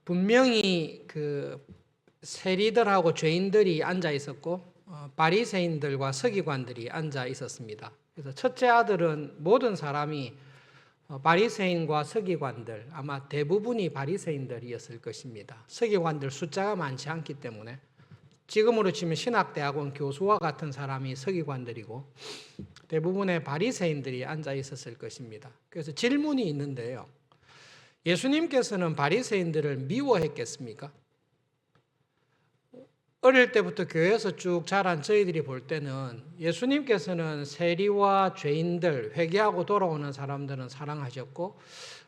분명히 그 세리들하고 죄인들이 앉아 있었고 바리새인들과 서기관들이 앉아 있었습니다. 그래서 첫째 아들은 모든 사람이 바리새인과 서기관들, 아마 대부분이 바리새인들이었을 것입니다. 서기관들 숫자가 많지 않기 때문에 지금으로 치면 신학대학원 교수와 같은 사람이 서기관들이고 대부분의 바리새인들이 앉아 있었을 것입니다. 그래서 질문이 있는데요. 예수님께서는 바리새인들을 미워했겠습니까? 어릴 때부터 교회에서 쭉 자란 저희들이 볼 때는 예수님께서는 세리와 죄인들, 회개하고 돌아오는 사람들은 사랑하셨고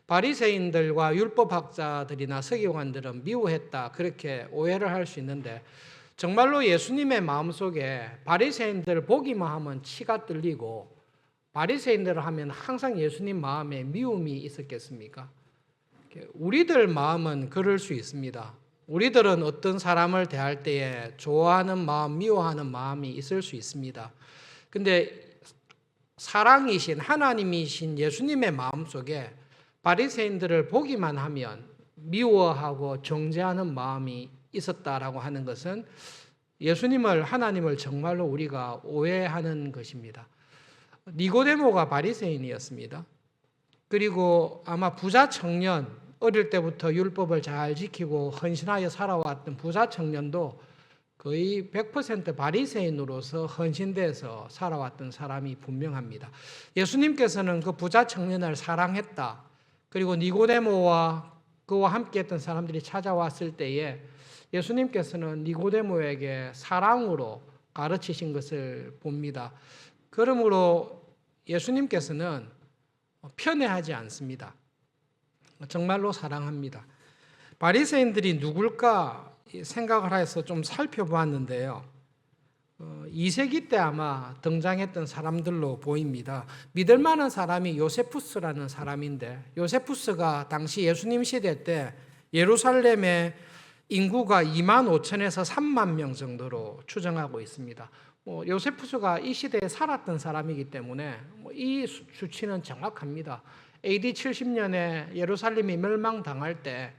바리새인들과 율법학자들이나 서기관들은 미워했다, 그렇게 오해를 할 수 있는데 정말로 예수님의 마음속에 바리새인들 보기만 하면 치가 떨리고 바리새인들을 하면 항상 예수님 마음에 미움이 있었겠습니까? 우리들 마음은 그럴 수 있습니다. 우리들은 어떤 사람을 대할 때에 좋아하는 마음, 미워하는 마음이 있을 수 있습니다. 근데 사랑이신 하나님이신 예수님의 마음속에 바리새인들을 보기만 하면 미워하고 정죄하는 마음이 있었다라고 하는 것은 예수님을, 하나님을 정말로 우리가 오해하는 것입니다. 니고데모가 바리새인이었습니다. 그리고 아마 부자 청년, 어릴 때부터 율법을 잘 지키고 헌신하여 살아왔던 부자 청년도 거의 100% 바리새인으로서 헌신돼서 살아왔던 사람이 분명합니다. 예수님께서는 그 부자 청년을 사랑했다. 그리고 니고데모와 그와 함께했던 사람들이 찾아왔을 때에 예수님께서는 니고데모에게 사랑으로 가르치신 것을 봅니다. 그러므로 예수님께서는 편애하지 않습니다. 정말로 사랑합니다. 바리새인들이 누굴까 생각을 해서 좀 살펴보았는데요. 2세기 때 아마 등장했던 사람들로 보입니다. 믿을 만한 사람이 요세푸스라는 사람인데 요세푸스가 당시 예수님 시대 때 예루살렘의 인구가 2만 5천에서 3만 명 정도로 추정하고 있습니다. 요세푸스가 이 시대에 살았던 사람이기 때문에 이 수치는 정확합니다. AD 70년에 예루살렘이 멸망당할 때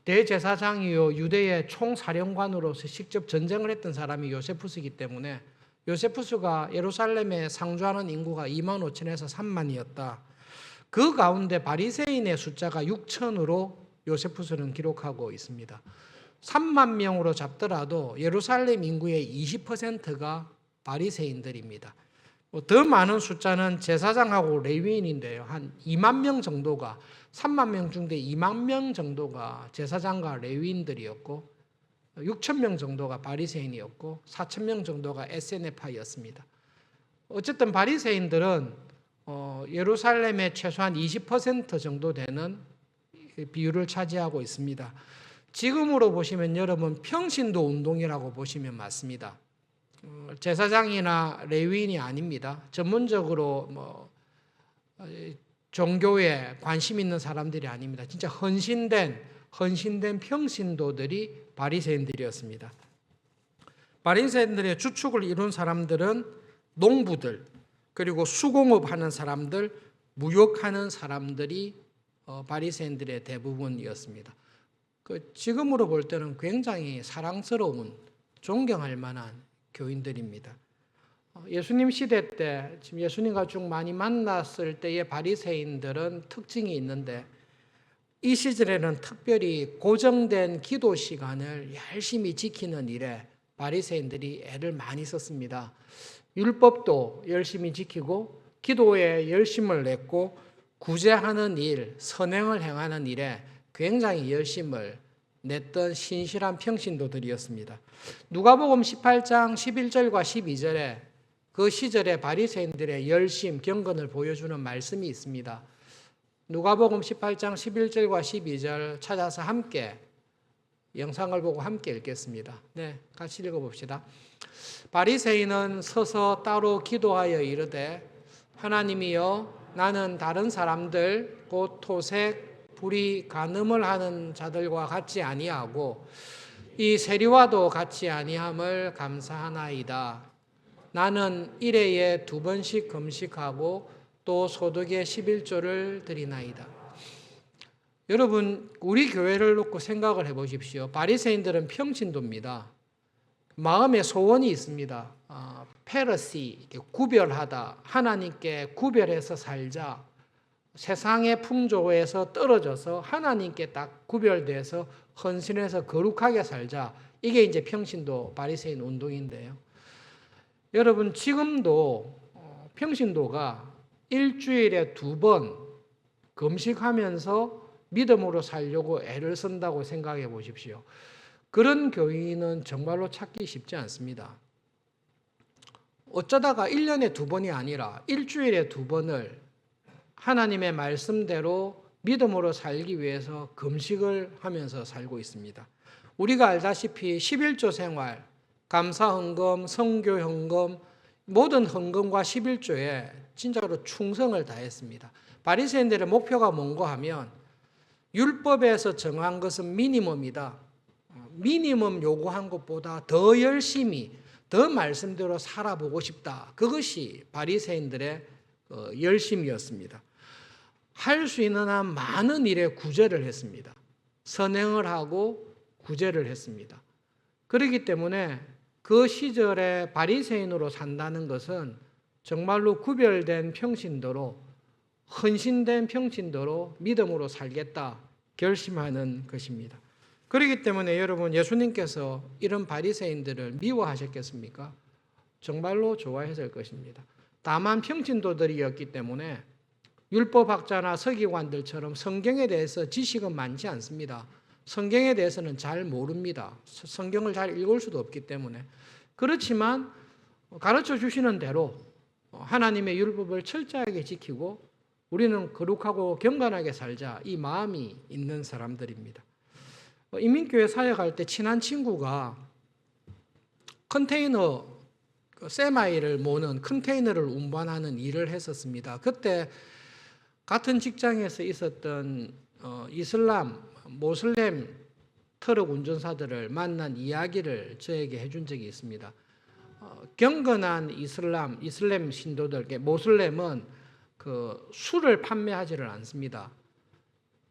대제사장이요 유대의 총사령관으로서 직접 전쟁을 했던 사람이 요세푸스이기 때문에 요세푸스가 예루살렘에 상주하는 인구가 2만 5천에서 3만이었다. 그 가운데 바리새인의 숫자가 6천으로 요세푸스는 기록하고 있습니다. 3만 명으로 잡더라도 예루살렘 인구의 20%가 바리새인들입니다. 더 많은 숫자는 제사장하고 레위인인데요. 한 2만 명 정도가, 3만 명 중에 2만 명 정도가 제사장과 레위인들이었고 6천 명 정도가 바리새인이었고 4천 명 정도가 에세네파였습니다. 어쨌든 바리새인들은 예루살렘의 최소한 20% 정도 되는 비율을 차지하고 있습니다. 지금으로 보시면 여러분 평신도 운동이라고 보시면 맞습니다. 제사장이나 레위인이 아닙니다. 전문적으로 종교에 관심 있는 사람들이 아닙니다. 진짜 헌신된 평신도들이 바리새인들이었습니다. 바리새인들의 주축을 이룬 사람들은 농부들, 그리고 수공업하는 사람들, 무역하는 사람들이 바리새인들의 대부분이었습니다. 지금으로 볼 때는 굉장히 사랑스러운, 존경할 만한 교인들입니다. 예수님 시대 때 지금 예수님과 쭉 많이 만났을 때의 바리새인들은 특징이 있는데 이 시절에는 특별히 고정된 기도 시간을 열심히 지키는 일에 바리새인들이 애를 많이 썼습니다. 율법도 열심히 지키고 기도에 열심을 냈고 구제하는 일, 선행을 행하는 일에 굉장히 열심을 냈던 신실한 평신도들이었습니다. 누가복음 18장 11절과 12절에 그 시절의 바리새인들의 열심, 경건을 보여주는 말씀이 있습니다. 누가복음 18장 11절과 12절 찾아서 함께 영상을 보고 함께 읽겠습니다. 네, 같이 읽어봅시다. 바리새인은 서서 따로 기도하여 이르되 하나님이여 나는 다른 사람들 곧 토색, 불의, 간음을 하는 자들과 같지 아니하고 이 세리와도 같지 아니함을 감사하나이다. 나는 일회에 2번씩 금식하고 또 소득의 11조를 드리나이다. 여러분, 우리 교회를 놓고 생각을 해보십시오. 바리새인들은 평신도입니다. 마음에 소원이 있습니다. 페르시, 구별하다, 하나님께 구별해서 살자. 세상의 풍조에서 떨어져서 하나님께 딱 구별돼서 헌신해서 거룩하게 살자. 이게 이제 평신도 바리새인 운동인데요. 여러분, 지금도 평신도가 일주일에 2번 금식하면서 믿음으로 살려고 애를 쓴다고 생각해 보십시오. 그런 교인은 정말로 찾기 쉽지 않습니다. 어쩌다가 1년에 2번이 아니라 일주일에 2번을 하나님의 말씀대로 믿음으로 살기 위해서 금식을 하면서 살고 있습니다. 우리가 알다시피 11조 생활, 감사헌금, 성교헌금, 모든 헌금과 11조에 진짜로 충성을 다했습니다. 바리새인들의 목표가 뭔가 하면 율법에서 정한 것은 미니멈이다. 미니멈 요구한 것보다 더 열심히, 더 말씀대로 살아보고 싶다. 그것이 바리새인들의 열심이었습니다. 할 수 있는 한 많은 일에 구제를 했습니다. 선행을 하고 구제를 했습니다. 그렇기 때문에 그 시절에 바리새인으로 산다는 것은 정말로 구별된 평신도로, 헌신된 평신도로 믿음으로 살겠다 결심하는 것입니다. 그렇기 때문에 여러분, 예수님께서 이런 바리새인들을 미워하셨겠습니까? 정말로 좋아했을 것입니다. 다만 평신도들이었기 때문에 율법학자나 서기관들처럼 성경에 대해서 지식은 많지 않습니다. 성경에 대해서는 잘 모릅니다. 성경을 잘 읽을 수도 없기 때문에. 그렇지만 가르쳐 주시는 대로 하나님의 율법을 철저하게 지키고 우리는 거룩하고 경건하게 살자, 이 마음이 있는 사람들입니다. 인민교회 사역할 때 친한 친구가 컨테이너, 세마이를 모는 컨테이너를 운반하는 일을 했었습니다. 그때 같은 직장에서 있었던 이슬람, 모슬렘 트럭 운전사들을 만난 이야기를 저에게 해준 적이 있습니다. 경건한 이슬람 신도들, 모슬렘은 그 술을 판매하지를 않습니다.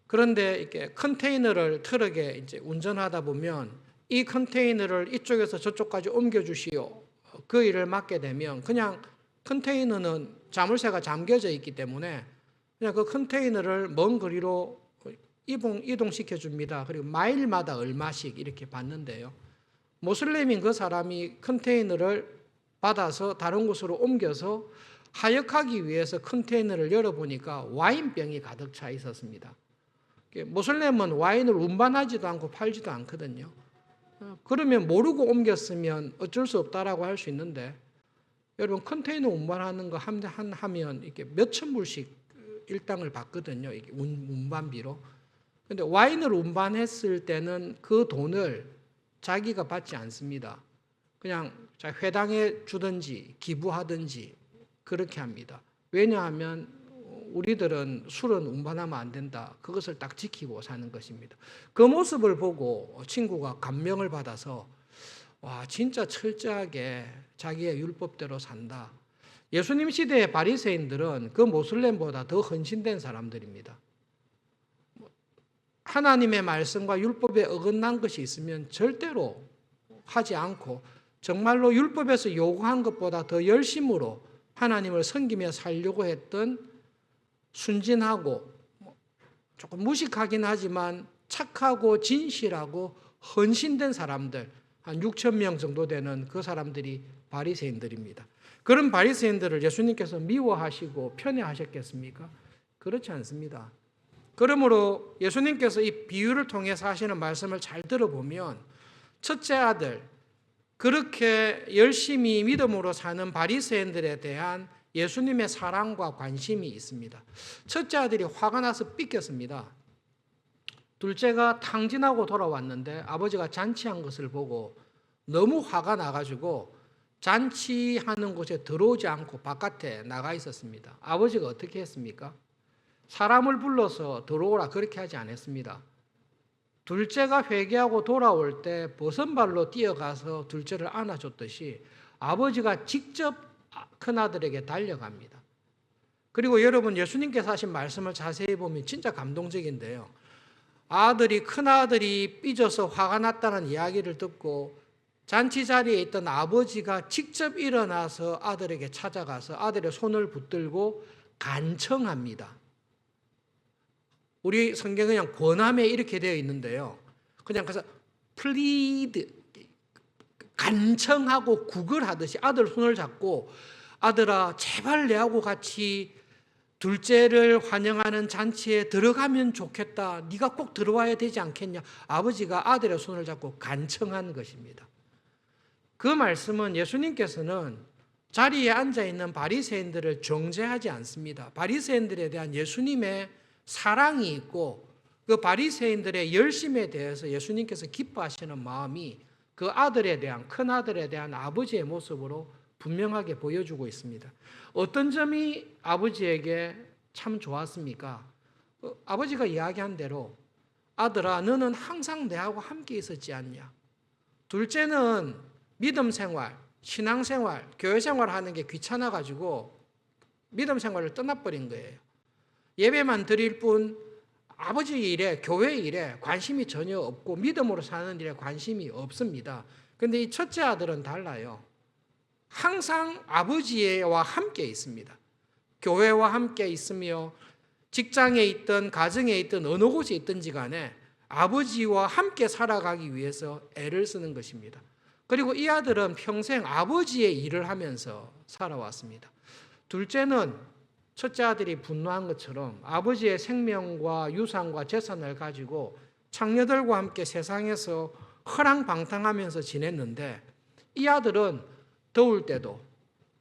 그런데 이렇게 컨테이너를 트럭에 이제 운전하다 보면 이 컨테이너를 이쪽에서 저쪽까지 옮겨주시오. 그 일을 맡게 되면 그냥 컨테이너는 자물쇠가 잠겨져 있기 때문에 그냥 그 컨테이너를 먼 거리로 이동시켜 줍니다. 그리고 마일마다 얼마씩 이렇게 받는데요. 모슬렘인 그 사람이 컨테이너를 받아서 다른 곳으로 옮겨서 하역하기 위해서 컨테이너를 열어보니까 와인병이 가득 차 있었습니다. 모슬렘은 와인을 운반하지도 않고 팔지도 않거든요. 그러면 모르고 옮겼으면 어쩔 수 없다라고 할 수 있는데, 여러분 컨테이너 운반하는 거 하면 이렇게 몇천 불씩 일당을 받거든요. 이게 운반비로. 근데 와인을 운반했을 때는 그 돈을 자기가 받지 않습니다. 그냥 회당에 주든지 기부하든지 그렇게 합니다. 왜냐하면 우리들은 술은 운반하면 안 된다. 그것을 딱 지키고 사는 것입니다. 그 모습을 보고 친구가 감명을 받아서 와, 진짜 철저하게 자기의 율법대로 산다. 예수님 시대의 바리새인들은 그 모슬렘보다 더 헌신된 사람들입니다. 하나님의 말씀과 율법에 어긋난 것이 있으면 절대로 하지 않고 정말로 율법에서 요구한 것보다 더 열심으로 하나님을 섬기며 살려고 했던 순진하고 조금 무식하긴 하지만 착하고 진실하고 헌신된 사람들, 한 6천 명 정도 되는 그 사람들이 바리새인들입니다. 그런 바리새인들을 예수님께서 미워하시고 편애하셨겠습니까? 그렇지 않습니다. 그러므로 예수님께서 이 비유를 통해서 하시는 말씀을 잘 들어보면 첫째 아들, 그렇게 열심히 믿음으로 사는 바리새인들에 대한 예수님의 사랑과 관심이 있습니다. 첫째 아들이 화가 나서 삐꼈습니다. 둘째가 탕진하고 돌아왔는데 아버지가 잔치한 것을 보고 너무 화가 나가지고 잔치하는 곳에 들어오지 않고 바깥에 나가 있었습니다. 아버지가 어떻게 했습니까? 사람을 불러서 들어오라 그렇게 하지 않았습니다. 둘째가 회개하고 돌아올 때 버선발로 뛰어가서 둘째를 안아줬듯이 아버지가 직접 큰아들에게 달려갑니다. 그리고 여러분, 예수님께서 하신 말씀을 자세히 보면 진짜 감동적인데요. 큰아들이 삐져서 화가 났다는 이야기를 듣고 잔치 자리에 있던 아버지가 직접 일어나서 아들에게 찾아가서 아들의 손을 붙들고 간청합니다. 우리 성경에 그냥 권함에 이렇게 되어 있는데요. 그냥 가서 plead, 간청하고 구걸하듯이 아들 손을 잡고 아들아 제발 내하고 같이 둘째를 환영하는 잔치에 들어가면 좋겠다. 네가 꼭 들어와야 되지 않겠냐. 아버지가 아들의 손을 잡고 간청한 것입니다. 그 말씀은 예수님께서는 자리에 앉아있는 바리새인들을 정죄하지 않습니다. 바리새인들에 대한 예수님의 사랑이 있고 그 바리새인들의 열심에 대해서 예수님께서 기뻐하시는 마음이 그 아들에 대한, 큰아들에 대한 아버지의 모습으로 분명하게 보여주고 있습니다. 어떤 점이 아버지에게 참 좋았습니까? 아버지가 이야기한 대로 아들아 너는 항상 내하고 함께 있었지 않냐. 둘째는 믿음 생활, 신앙 생활, 교회 생활 하는 게 귀찮아가지고 믿음 생활을 떠나버린 거예요. 예배만 드릴 뿐 아버지 일에, 교회 일에 관심이 전혀 없고 믿음으로 사는 일에 관심이 없습니다. 그런데 이 첫째 아들은 달라요. 항상 아버지와 함께 있습니다. 교회와 함께 있으며 직장에 있든 가정에 있든 어느 곳에 있든지 간에 아버지와 함께 살아가기 위해서 애를 쓰는 것입니다. 그리고 이 아들은 평생 아버지의 일을 하면서 살아왔습니다. 둘째는 첫째 아들이 분노한 것처럼 아버지의 생명과 유산과 재산을 가지고 창녀들과 함께 세상에서 허랑방탕하면서 지냈는데 이 아들은 더울 때도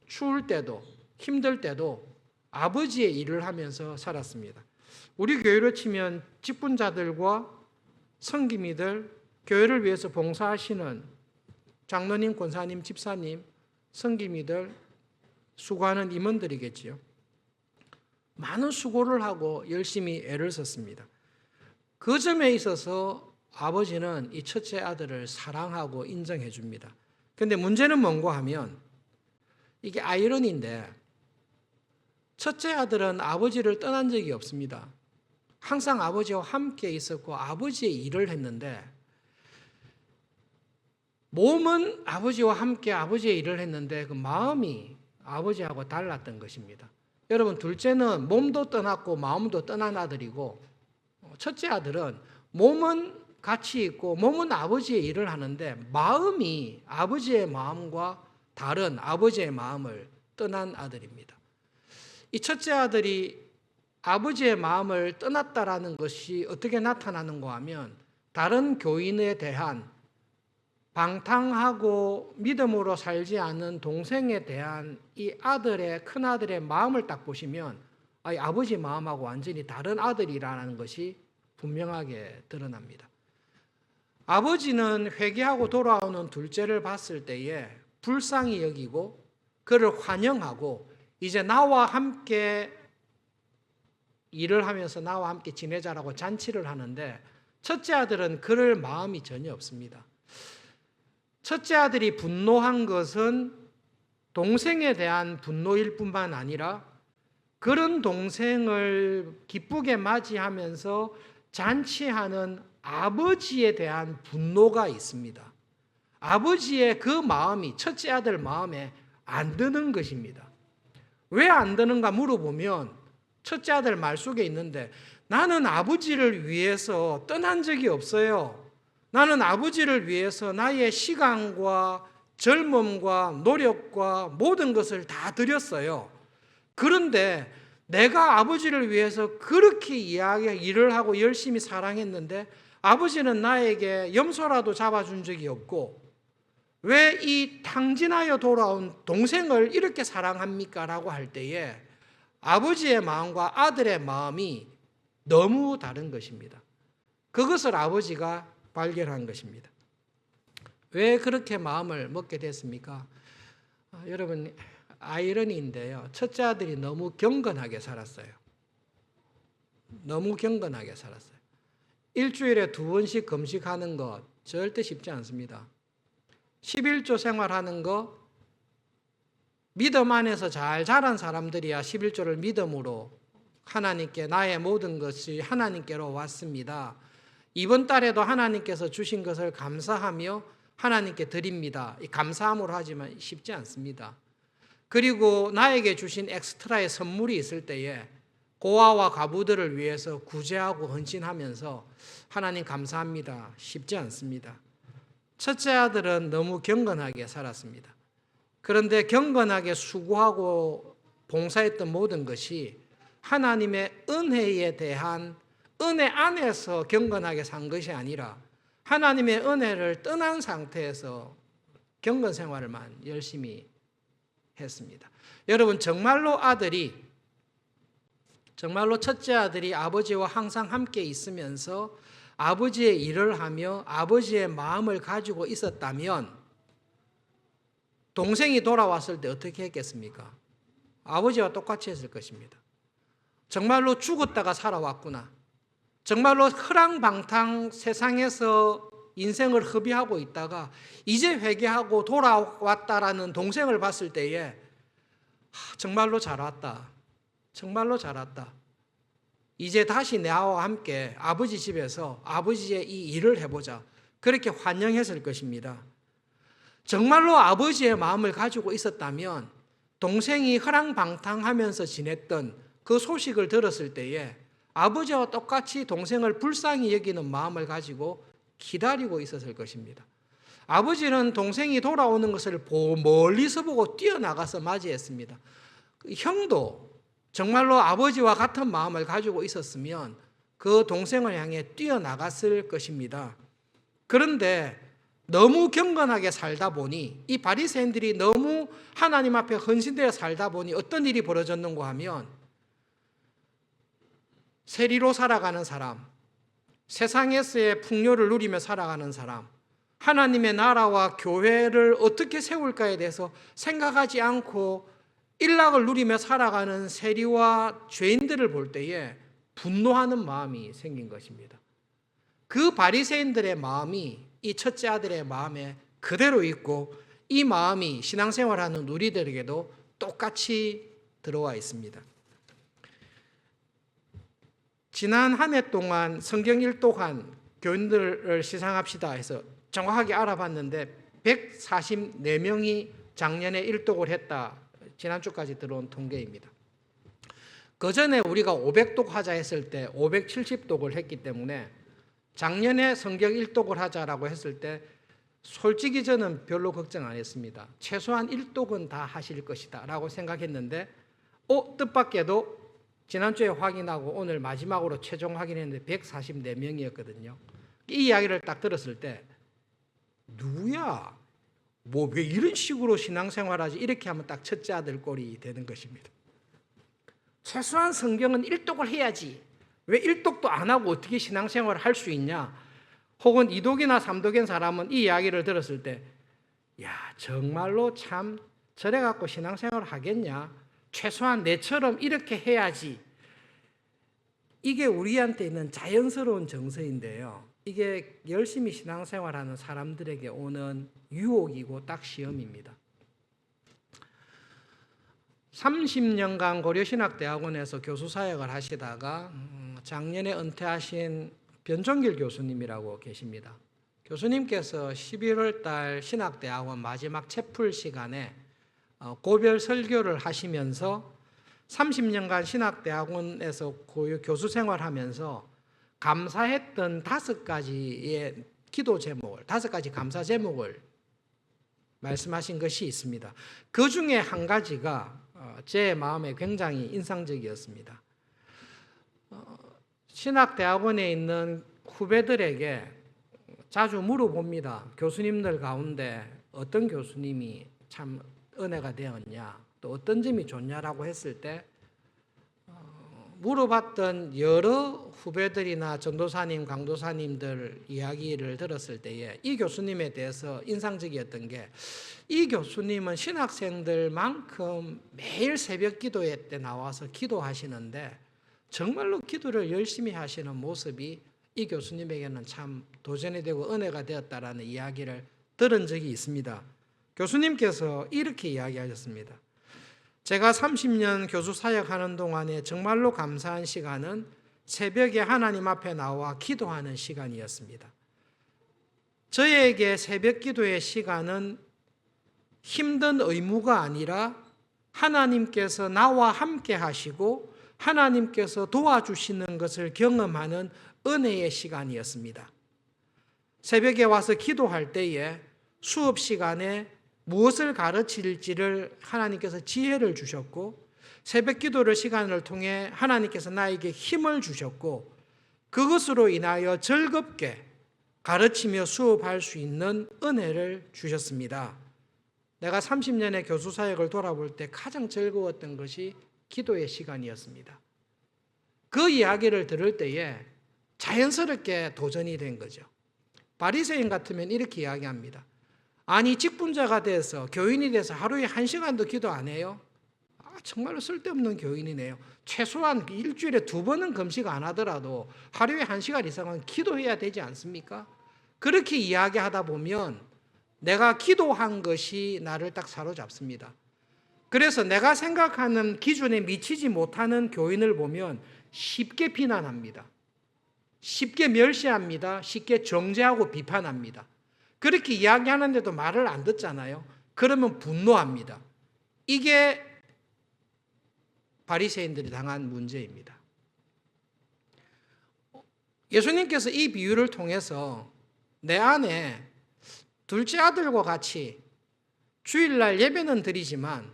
추울 때도 힘들 때도 아버지의 일을 하면서 살았습니다. 우리 교회로 치면 직분자들과 성김이들, 교회를 위해서 봉사하시는 장로님, 권사님, 집사님, 성김이들, 수고하는 임원들이겠지요. 많은 수고를 하고 열심히 애를 썼습니다. 그 점에 있어서 아버지는 이 첫째 아들을 사랑하고 인정해 줍니다. 그런데 문제는 뭔가 하면 이게 아이러니인데 첫째 아들은 아버지를 떠난 적이 없습니다. 항상 아버지와 함께 있었고 아버지의 일을 했는데 몸은 아버지와 함께 아버지의 일을 했는데 그 마음이 아버지하고 달랐던 것입니다. 여러분 둘째는 몸도 떠났고 마음도 떠난 아들이고 첫째 아들은 몸은 같이 있고 몸은 아버지의 일을 하는데 마음이 아버지의 마음과 다른 아버지의 마음을 떠난 아들입니다. 이 첫째 아들이 아버지의 마음을 떠났다라는 것이 어떻게 나타나는가 하면 다른 교인에 대한 방탕하고 믿음으로 살지 않는 동생에 대한 이 아들의 큰아들의 마음을 딱 보시면 아버지 마음하고 완전히 다른 아들이라는 것이 분명하게 드러납니다. 아버지는 회개하고 돌아오는 둘째를 봤을 때에 불쌍히 여기고 그를 환영하고 이제 나와 함께 일을 하면서 나와 함께 지내자라고 잔치를 하는데 첫째 아들은 그럴 마음이 전혀 없습니다. 첫째 아들이 분노한 것은 동생에 대한 분노일 뿐만 아니라 그런 동생을 기쁘게 맞이하면서 잔치하는 아버지에 대한 분노가 있습니다. 아버지의 그 마음이 첫째 아들 마음에 안 드는 것입니다. 왜 안 드는가 물어보면 첫째 아들 말 속에 있는데 나는 아버지를 위해서 떠난 적이 없어요. 나는 아버지를 위해서 나의 시간과 젊음과 노력과 모든 것을 다 드렸어요. 그런데 내가 아버지를 위해서 그렇게 일을 하고 열심히 사랑했는데 아버지는 나에게 염소라도 잡아준 적이 없고 왜 이 탕진하여 돌아온 동생을 이렇게 사랑합니까? 라고 할 때에 아버지의 마음과 아들의 마음이 너무 다른 것입니다. 그것을 아버지가 발견한 것입니다. 왜 그렇게 마음을 먹게 됐습니까? 여러분 아이러니인데요. 첫째 아들이 너무 경건하게 살았어요. 너무 경건하게 살았어요. 일주일에 2번씩 금식하는 것 절대 쉽지 않습니다. 11조 생활하는 거 믿음 안에서 잘 자란 사람들이야 11조를 믿음으로 하나님께 나의 모든 것이 하나님께로 왔습니다. 이번 달에도 하나님께서 주신 것을 감사하며 하나님께 드립니다. 이 감사함으로 하지만 쉽지 않습니다. 그리고 나에게 주신 엑스트라의 선물이 있을 때에 고아와 과부들을 위해서 구제하고 헌신하면서 하나님 감사합니다. 쉽지 않습니다. 첫째 아들은 너무 경건하게 살았습니다. 그런데 경건하게 수고하고 봉사했던 모든 것이 하나님의 은혜에 대한 은혜 안에서 경건하게 산 것이 아니라 하나님의 은혜를 떠난 상태에서 경건 생활을만 열심히 했습니다. 여러분, 정말로 첫째 아들이 아버지와 항상 함께 있으면서 아버지의 일을 하며 아버지의 마음을 가지고 있었다면 동생이 돌아왔을 때 어떻게 했겠습니까? 아버지와 똑같이 했을 것입니다. 정말로 죽었다가 살아왔구나. 정말로 허랑방탕 세상에서 인생을 허비하고 있다가 이제 회개하고 돌아왔다라는 동생을 봤을 때에 정말로 잘 왔다. 정말로 잘 왔다. 이제 다시 나와 함께 아버지 집에서 아버지의 이 일을 해보자. 그렇게 환영했을 것입니다. 정말로 아버지의 마음을 가지고 있었다면 동생이 허랑방탕하면서 지냈던 그 소식을 들었을 때에 아버지와 똑같이 동생을 불쌍히 여기는 마음을 가지고 기다리고 있었을 것입니다. 아버지는 동생이 돌아오는 것을 멀리서 보고 뛰어나가서 맞이했습니다. 형도 정말로 아버지와 같은 마음을 가지고 있었으면 그 동생을 향해 뛰어나갔을 것입니다. 그런데 너무 경건하게 살다 보니 이 바리새인들이 너무 하나님 앞에 헌신되어 살다 보니 어떤 일이 벌어졌는가 하면 세리로 살아가는 사람, 세상에서의 풍요를 누리며 살아가는 사람, 하나님의 나라와 교회를 어떻게 세울까에 대해서 생각하지 않고 일락을 누리며 살아가는 세리와 죄인들을 볼 때에 분노하는 마음이 생긴 것입니다. 그 바리새인들의 마음이 이 첫째 아들의 마음에 그대로 있고 이 마음이 신앙생활하는 우리들에게도 똑같이 들어와 있습니다. 지난 한 해 동안 성경 일독한 교인들을 시상합시다 해서 정확하게 알아봤는데 144명이 작년에 일독을 했다. 지난주까지 들어온 통계입니다. 그 전에 우리가 500독 하자 했을 때 570독을 했기 때문에 작년에 성경 일독을 하자라고 했을 때 솔직히 저는 별로 걱정 안 했습니다. 최소한 1독은 다 하실 것이다 라고 생각했는데 뜻밖에도 지난주에 확인하고 오늘 마지막으로 최종 확인했는데 144명이었거든요. 이 이야기를 딱 들었을 때 누구야? 뭐 왜 이런 식으로 신앙생활하지? 이렇게 하면 딱 첫째 아들 꼴이 되는 것입니다. 최소한 성경은 1독을 해야지. 왜 1독도 안 하고 어떻게 신앙생활을 할 수 있냐? 혹은 2독이나 3독인 사람은 이 이야기를 들었을 때 야, 정말로 참 저래 갖고 신앙생활을 하겠냐? 최소한 내처럼 이렇게 해야지. 이게 우리한테 있는 자연스러운 정서인데요. 이게 열심히 신앙생활하는 사람들에게 오는 유혹이고 딱 시험입니다. 30년간 고려신학대학원에서 교수 사역을 하시다가 작년에 은퇴하신 변종길 교수님이라고 계십니다. 교수님께서 11월 달 신학대학원 마지막 채플 시간에 고별 설교를 하시면서 30년간 신학대학원에서 교수 생활하면서 감사했던 5가지의 기도 제목을, 5가지 감사 제목을 말씀하신 것이 있습니다. 그 중에 한 가지가 제 마음에 굉장히 인상적이었습니다. 신학대학원에 있는 후배들에게 자주 물어봅니다. 교수님들 가운데 어떤 교수님이 참 은혜가 되었냐, 또 어떤 점이 좋냐라고 했을 때 물어봤던 여러 후배들이나 전도사님, 강도사님들 이야기를 들었을 때에 이 교수님에 대해서 인상적이었던 게 이 교수님은 신학생들만큼 매일 새벽 기도회 때 나와서 기도하시는데 정말로 기도를 열심히 하시는 모습이 이 교수님에게는 참 도전이 되고 은혜가 되었다라는 이야기를 들은 적이 있습니다. 교수님께서 이렇게 제가 30년 교수 사역하는 동안에 정말로 감사한 시간은 새벽에 하나님 앞에 나와 기도하는 시간이었습니다. 저에게 새벽 기도의 시간은 힘든 의무가 아니라 하나님께서 나와 함께 하시고 하나님께서 도와주시는 것을 경험하는 은혜의 시간이었습니다. 새벽에 와서 기도할 때에 수업 시간에 무엇을 가르칠지를 하나님께서 지혜를 주셨고, 새벽 기도를 시간을 통해 하나님께서 나에게 힘을 주셨고, 그것으로 인하여 즐겁게 가르치며 수업할 수 있는 은혜를 주셨습니다. 내가 30년의 교수 사역을 돌아볼 때 가장 즐거웠던 것이 기도의 시간이었습니다. 그 이야기를 들을 때에 자연스럽게 도전이 된 거죠. 바리새인 같으면 이렇게 이야기합니다. 아니, 직분자가 돼서 교인이 돼서 하루에 1시간도 기도 안 해요? 정말로 쓸데없는 교인이네요. 최소한 일주일에 2번은 금식 안 하더라도 하루에 1시간 이상은 기도해야 되지 않습니까? 그렇게 이야기하다 보면 내가 기도한 것이 나를 딱 사로잡습니다. 그래서 내가 생각하는 기준에 미치지 못하는 교인을 보면 쉽게 비난합니다. 쉽게 멸시합니다. 쉽게 정죄하고 비판합니다. 그렇게 이야기하는데도 말을 안 듣잖아요. 그러면 분노합니다. 이게 바리새인들이 당한 문제입니다. 예수님께서 이 비유를 통해서 내 안에 둘째 아들과 같이 주일날 예배는 드리지만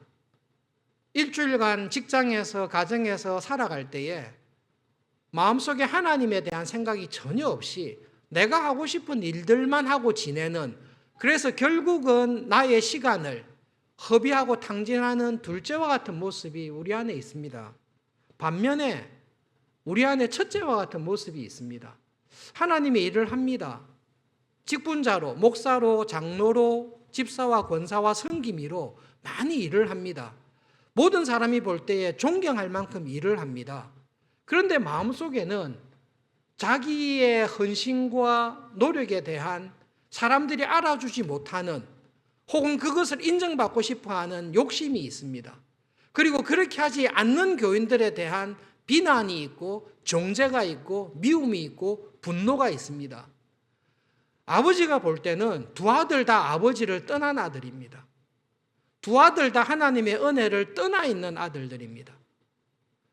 일주일간 직장에서 가정에서 살아갈 때에 마음속에 하나님에 대한 생각이 전혀 없이 내가 하고 싶은 일들만 하고 지내는, 그래서 결국은 나의 시간을 허비하고 탕진하는 둘째와 같은 모습이 우리 안에 있습니다. 반면에 우리 안에 첫째와 같은 모습이 있습니다. 하나님의 일을 합니다. 직분자로, 목사로, 장로로, 집사와 권사와 섬김이로 많이 일을 합니다. 모든 사람이 볼 때에 존경할 만큼 일을 합니다. 그런데 마음속에는 자기의 헌신과 노력에 대한 사람들이 알아주지 못하는, 혹은 그것을 인정받고 싶어하는 욕심이 있습니다. 그리고 그렇게 하지 않는 교인들에 대한 비난이 있고 정죄가 있고 미움이 있고 분노가 있습니다. 아버지가 볼 때는 두 아들 다 아버지를 떠난 아들입니다. 두 아들 다 하나님의 은혜를 떠나 있는 아들들입니다.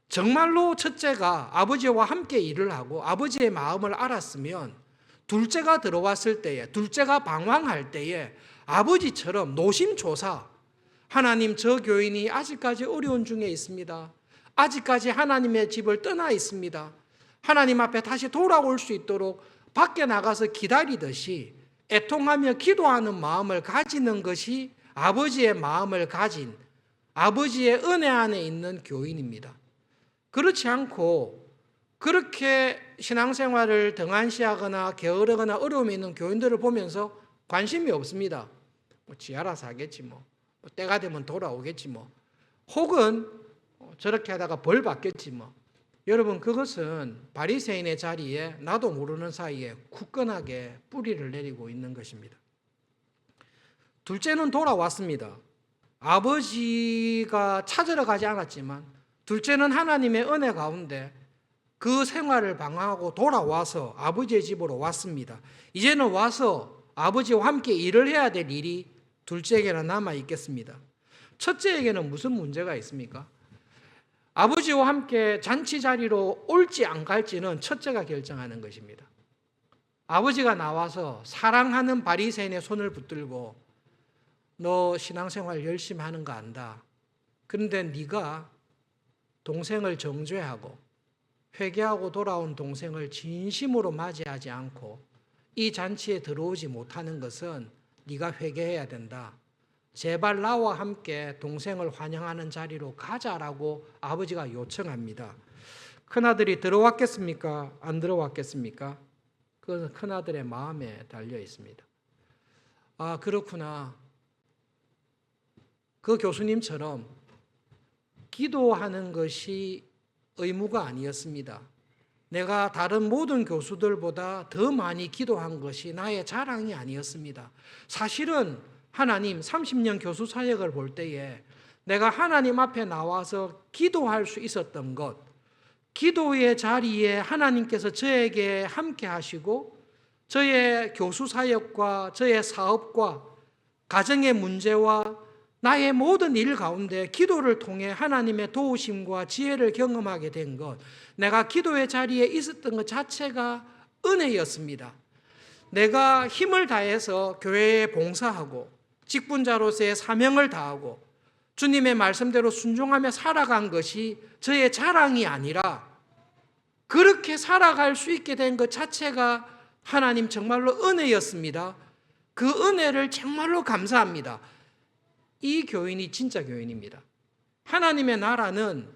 정말로 첫째가 아버지와 함께 일을 하고 아버지의 마음을 알았으면 둘째가 들어왔을 때에, 둘째가 방황할 때에 아버지처럼 노심초사, 하나님, 저 교인이 아직까지 어려운 중에 있습니다. 아직까지 하나님의 집을 떠나 있습니다. 하나님 앞에 다시 돌아올 수 있도록 밖에 나가서 기다리듯이 애통하며 기도하는 마음을 가지는 것이 아버지의 마음을 가진, 아버지의 은혜 안에 있는 교인입니다. 그렇지 않고 그렇게 신앙생활을 등한시하거나 게으르거나 어려움이 있는 교인들을 보면서 관심이 없습니다. 지 알아서 하겠지 뭐. 때가 되면 돌아오겠지 뭐. 혹은 저렇게 하다가 벌 받겠지 뭐. 여러분, 그것은 바리새인의 자리에 나도 모르는 사이에 굳건하게 뿌리를 내리고 있는 것입니다. 둘째는 돌아왔습니다. 아버지가 찾으러 가지 않았지만 둘째는 하나님의 은혜 가운데 그 생활을 방황하고 돌아와서 아버지의 집으로 왔습니다. 이제는 와서 아버지와 함께 일을 해야 될 일이 둘째에게는 남아 있겠습니다. 첫째에게는 무슨 문제가 있습니까? 아버지와 함께 잔치 자리로 올지 안 갈지는 첫째가 결정하는 것입니다. 아버지가 나와서 사랑하는 바리새인의 손을 붙들고 너 신앙생활 열심히 하는 거 안다. 그런데 네가 동생을 정죄하고 회개하고 돌아온 동생을 진심으로 맞이하지 않고 이 잔치에 들어오지 못하는 것은 네가 회개해야 된다. 제발 나와 함께 동생을 환영하는 자리로 가자라고 아버지가 요청합니다. 큰아들이 들어왔겠습니까? 안 들어왔겠습니까? 그것은 큰아들의 마음에 달려 있습니다. 아, 그렇구나. 그 교수님처럼 기도하는 것이 의무가 아니었습니다. 내가 다른 모든 교수들보다 더 많이 기도한 것이 나의 자랑이 아니었습니다. 사실은 하나님 30년 교수 사역을 볼 때에 내가 하나님 앞에 나와서 기도할 수 있었던 것, 기도의 자리에 하나님께서 저에게 함께 하시고 저의 교수 사역과 저의 사업과 가정의 문제와 나의 모든 일 가운데 기도를 통해 하나님의 도우심과 지혜를 경험하게 된 것, 내가 기도의 자리에 있었던 것 자체가 은혜였습니다. 내가 힘을 다해서 교회에 봉사하고 직분자로서의 사명을 다하고 주님의 말씀대로 순종하며 살아간 것이 저의 자랑이 아니라 그렇게 살아갈 수 있게 된 것 자체가 하나님 정말로 은혜였습니다. 그 은혜를 정말로 감사합니다. 이 교인이 진짜 교인입니다. 하나님의 나라는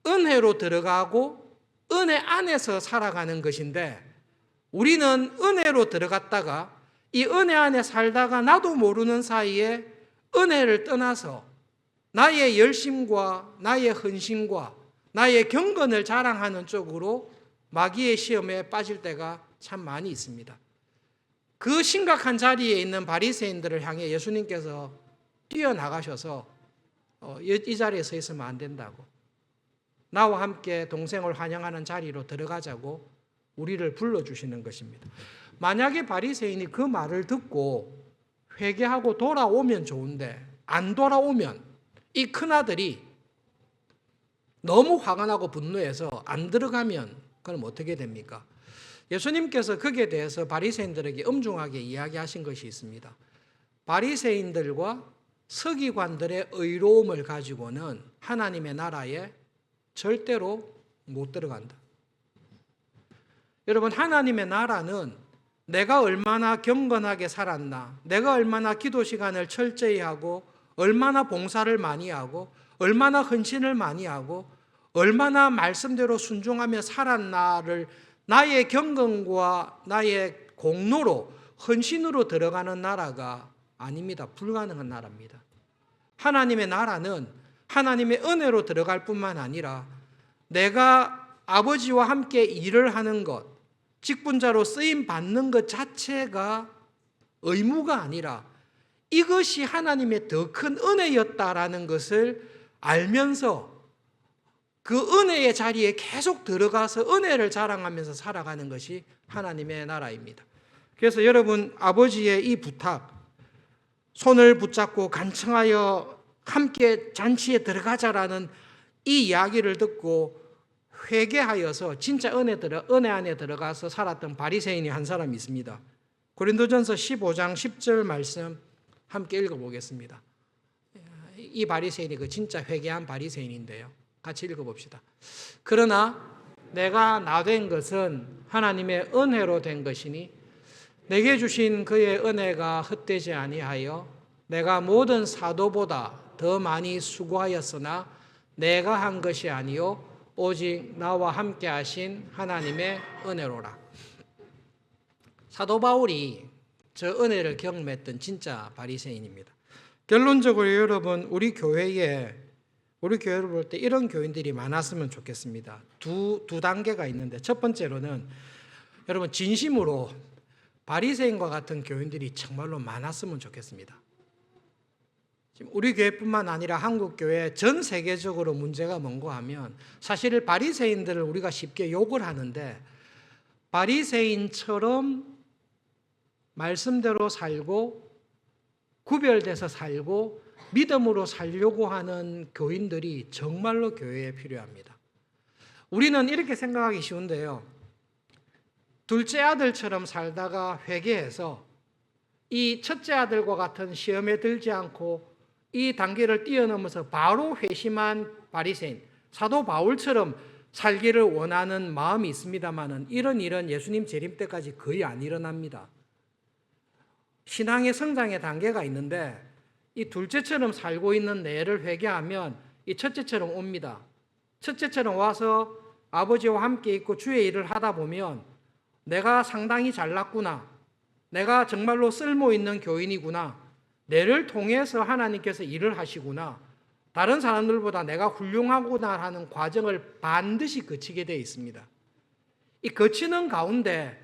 은혜로 들어가고 은혜 안에서 살아가는 것인데 우리는 은혜로 들어갔다가 이 은혜 안에 살다가 나도 모르는 사이에 은혜를 떠나서 나의 열심과 나의 헌신과 나의 경건을 자랑하는 쪽으로 마귀의 시험에 빠질 때가 참 많이 있습니다. 그 심각한 자리에 있는 바리새인들을 향해 예수님께서 뛰어나가셔서 이 자리에 서 있으면 안 된다고, 나와 함께 동생을 환영하는 자리로 들어가자고 우리를 불러주시는 것입니다. 만약에 바리새인이 그 말을 듣고 회개하고 돌아오면 좋은데 안 돌아오면 이 큰아들이 너무 화가 나고 분노해서 안 들어가면 그럼 어떻게 됩니까? 예수님께서 거기에 대해서 바리새인들에게 엄중하게 이야기하신 것이 있습니다. 바리새인들과 서기관들의 의로움을 가지고는 하나님의 나라에 절대로 못 들어간다. 여러분, 하나님의 나라는 내가 얼마나 경건하게 살았나, 내가 얼마나 기도 시간을 철저히 하고, 얼마나 봉사를 많이 하고, 얼마나 헌신을 많이 하고, 얼마나 말씀대로 순종하며 살았나를 나의 경건과 나의 공로로, 헌신으로 들어가는 나라가 아닙니다. 불가능한 나라입니다. 하나님의 나라는 하나님의 은혜로 들어갈 뿐만 아니라 내가 아버지와 함께 일을 하는 것, 직분자로 쓰임 받는 것 자체가 의무가 아니라 이것이 하나님의 더 큰 은혜였다라는 것을 알면서 그 은혜의 자리에 계속 들어가서 은혜를 자랑하면서 살아가는 것이 하나님의 나라입니다. 그래서 여러분, 아버지의 이 부탁, 손을 붙잡고 간청하여 함께 잔치에 들어가자라는 이 이야기를 듣고 회개하여서 진짜 은혜 안에 들어가서 살았던 바리새인이 한 사람이 있습니다. 고린도전서 15장 10절 말씀 함께 읽어보겠습니다. 이 바리새인이 그 진짜 회개한 바리새인인데요. 같이 읽어봅시다. 그러나 내가 나 된 것은 하나님의 은혜로 된 것이니 내게 주신 그의 은혜가 헛되지 아니하여 내가 모든 사도보다 더 많이 수고하였으나 내가 한 것이 아니요 오직 나와 함께 하신 하나님의 은혜로라. 사도 바울이 저 은혜를 경험했던 진짜 바리새인입니다. 결론적으로 여러분, 우리 교회를 볼 때 이런 교인들이 많았으면 좋겠습니다. 두 단계가 있는데, 첫 번째로는 여러분, 진심으로 바리새인과 같은 교인들이 정말로 많았으면 좋겠습니다. 지금 우리 교회뿐만 아니라 한국 교회 전 세계적으로 문제가 뭔가 하면 사실 바리새인들을 우리가 쉽게 욕을 하는데, 바리새인처럼 말씀대로 살고 구별돼서 살고 믿음으로 살려고 하는 교인들이 정말로 교회에 필요합니다. 우리는 이렇게 생각하기 쉬운데요. 둘째 아들처럼 살다가 회개해서 이 첫째 아들과 같은 시험에 들지 않고 이 단계를 뛰어넘어서 바로 회심한 바리새인, 사도 바울처럼 살기를 원하는 마음이 있습니다만은 이런 일은 예수님 재림 때까지 거의 안 일어납니다. 신앙의 성장의 단계가 있는데 이 둘째처럼 살고 있는 내를 회개하면 이 첫째처럼 옵니다. 첫째처럼 와서 아버지와 함께 있고 주의 일을 하다 보면 내가 상당히 잘났구나, 내가 정말로 쓸모 있는 교인이구나, 내를 통해서 하나님께서 일을 하시구나, 다른 사람들보다 내가 훌륭하구나 하는 과정을 반드시 거치게 되어 있습니다. 이 거치는 가운데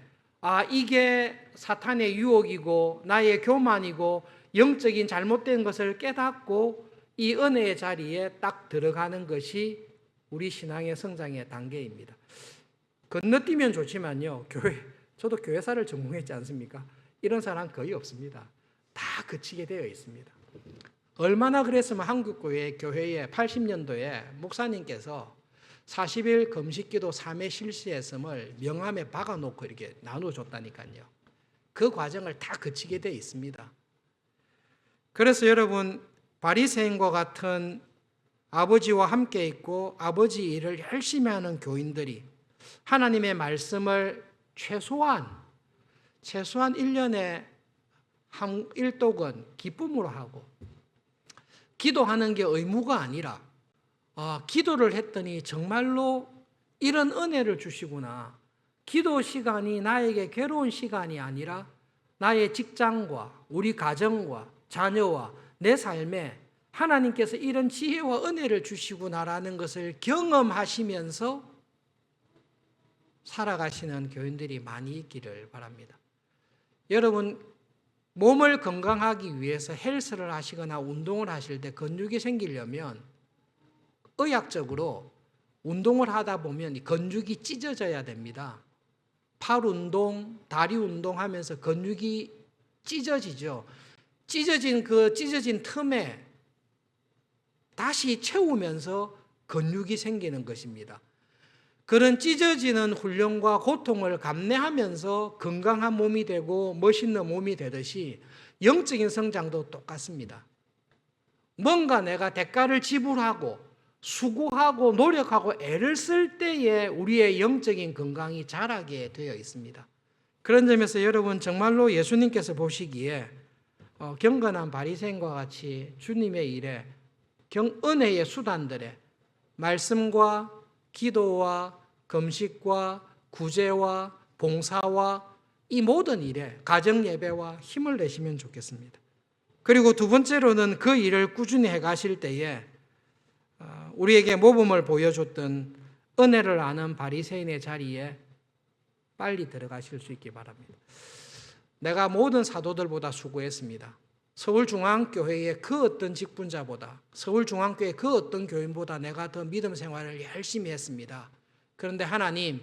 이게 사탄의 유혹이고 나의 교만이고 영적인 잘못된 것을 깨닫고 이 은혜의 자리에 딱 들어가는 것이 우리 신앙의 성장의 단계입니다. 건너뛰면 좋지만요. 저도 교회사를 전공했지 않습니까? 이런 사람 거의 없습니다. 다 그치게 되어 있습니다. 얼마나 그랬으면 한국교회 교회에 80년도에 목사님께서 40일 금식기도 3회 실시했음을 명함에 박아놓고 이렇게 나눠줬다니까요. 그 과정을 다 거치게 되어 있습니다. 그래서 여러분, 바리새인과 같은 아버지와 함께 있고 아버지 일을 열심히 하는 교인들이 하나님의 말씀을 최소한 1년에 한 일독은 기쁨으로 하고, 기도하는 게 의무가 아니라 기도를 했더니 정말로 이런 은혜를 주시구나. 기도 시간이 나에게 괴로운 시간이 아니라 나의 직장과 우리 가정과 자녀와 내 삶에 하나님께서 이런 지혜와 은혜를 주시구나라는 것을 경험하시면서 살아가시는 교인들이 많이 있기를 바랍니다. 여러분, 몸을 건강하기 위해서 헬스를 하시거나 운동을 하실 때 근육이 생기려면 의학적으로 운동을 하다 보면 근육이 찢어져야 됩니다. 팔 운동, 다리 운동 하면서 근육이 찢어지죠. 찢어진 틈에 다시 채우면서 근육이 생기는 것입니다. 그런 찢어지는 훈련과 고통을 감내하면서 건강한 몸이 되고 멋있는 몸이 되듯이 영적인 성장도 똑같습니다. 뭔가 내가 대가를 지불하고 수고하고 노력하고 애를 쓸 때에 우리의 영적인 건강이 자라게 되어 있습니다. 그런 점에서 여러분, 정말로 예수님께서 보시기에 경건한 바리새인과 같이 주님의 일에 은혜의 수단들에 말씀과 기도와 금식과 구제와 봉사와 이 모든 일에 가정 예배와 힘을 내시면 좋겠습니다. 그리고 두 번째로는 그 일을 꾸준히 해가실 때에 우리에게 모범을 보여줬던 은혜를 아는 바리새인의 자리에 빨리 들어가실 수 있기 바랍니다. 내가 모든 사도들보다 수고했습니다. 서울중앙교회의 그 어떤 직분자보다, 서울중앙교회 그 어떤 교인보다 내가 더 믿음 생활을 열심히 했습니다. 그런데 하나님,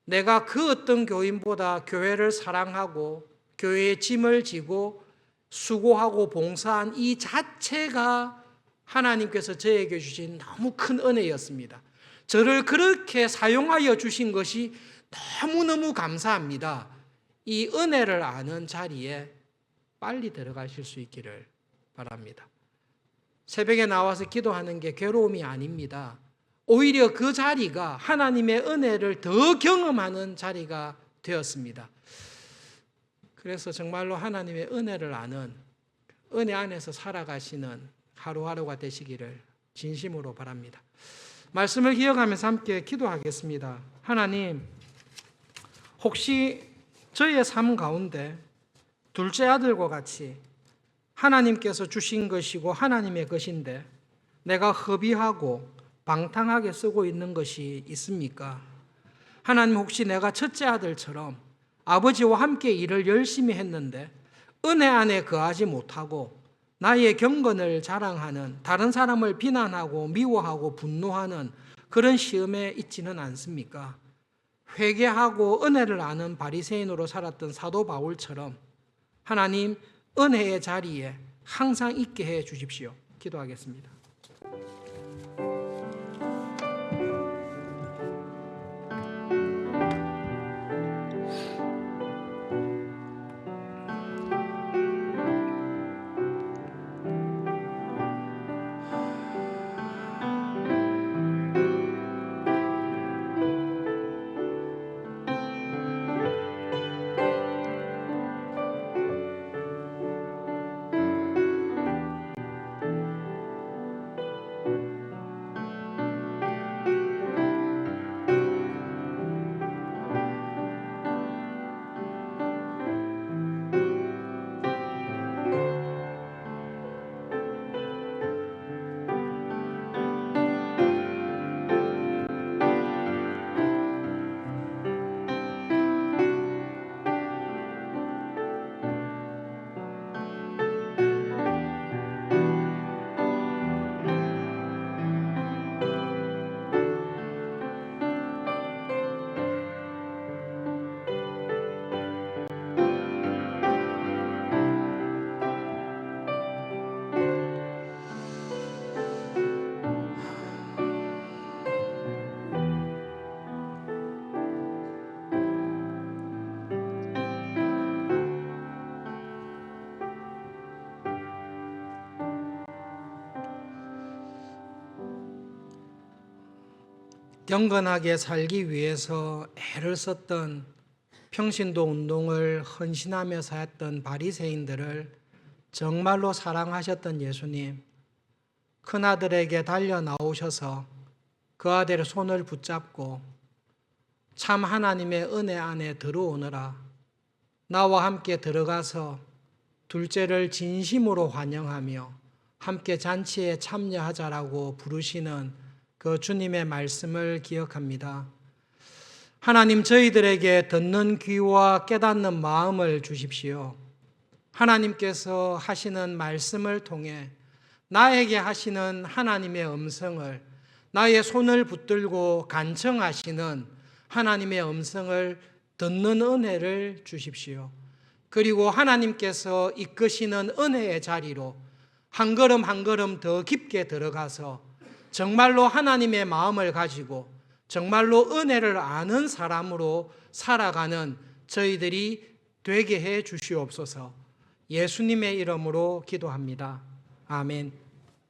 내가 그 어떤 교인보다 교회를 사랑하고 교회의 짐을 지고 수고하고 봉사한 이 자체가 하나님께서 저에게 주신 너무 큰 은혜였습니다. 저를 그렇게 사용하여 주신 것이 너무너무 감사합니다. 이 은혜를 아는 자리에 빨리 들어가실 수 있기를 바랍니다. 새벽에 나와서 기도하는 게 괴로움이 아닙니다. 오히려 그 자리가 하나님의 은혜를 더 경험하는 자리가 되었습니다. 그래서 정말로 하나님의 은혜를 아는, 은혜 안에서 살아가시는 하루하루가 되시기를 진심으로 바랍니다. 말씀을 기억하면서 함께 기도하겠습니다. 하나님, 혹시 저의 삶 가운데 둘째 아들과 같이 하나님께서 주신 것이고 하나님의 것인데 내가 허비하고 방탕하게 쓰고 있는 것이 있습니까? 하나님, 혹시 내가 첫째 아들처럼 아버지와 함께 일을 열심히 했는데 은혜 안에 거하지 못하고 나의 경건을 자랑하는, 다른 사람을 비난하고 미워하고 분노하는 그런 시험에 있지는 않습니까? 회개하고 은혜를 아는 바리새인으로 살았던 사도 바울처럼 하나님, 은혜의 자리에 항상 있게 해 주십시오. 기도하겠습니다. 경건하게 살기 위해서 애를 썼던 평신도 운동을 헌신하며 살았던 바리새인들을 정말로 사랑하셨던 예수님, 큰아들에게 달려 나오셔서 그 아들의 손을 붙잡고 참 하나님의 은혜 안에 들어오너라, 나와 함께 들어가서 둘째를 진심으로 환영하며 함께 잔치에 참여하자라고 부르시는 그 주님의 말씀을 기억합니다. 하나님, 저희들에게 듣는 귀와 깨닫는 마음을 주십시오. 하나님께서 하시는 말씀을 통해 나에게 하시는 하나님의 음성을, 나의 손을 붙들고 간청하시는 하나님의 음성을 듣는 은혜를 주십시오. 그리고 하나님께서 이끄시는 은혜의 자리로 한 걸음 한 걸음 더 깊게 들어가서 정말로 하나님의 마음을 가지고 정말로 은혜를 아는 사람으로 살아가는 저희들이 되게 해 주시옵소서. 예수님의 이름으로 기도합니다. 아멘.